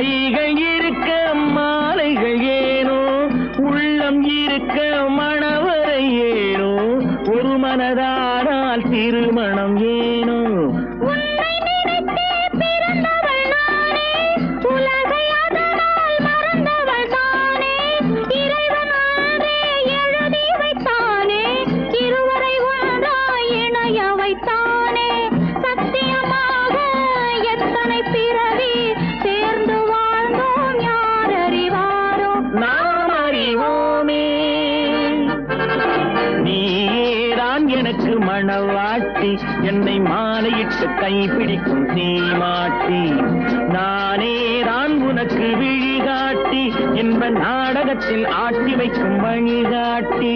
கைகள் இருக்க மாலைகள் ஏனோ உள்ளம் இருக்க மணவரை ஏனோ ஒரு மனதானால் திருமணம் ஏனோ எனக்கு மணவாட்டி என்னை மாலையிட்டு கைப்பிடிக்கும் தீமாட்டி நானே தான் உனக்கு விழிகாட்டி என்ப நாடகத்தில் ஆட்டி வைக்கும் வழிகாட்டி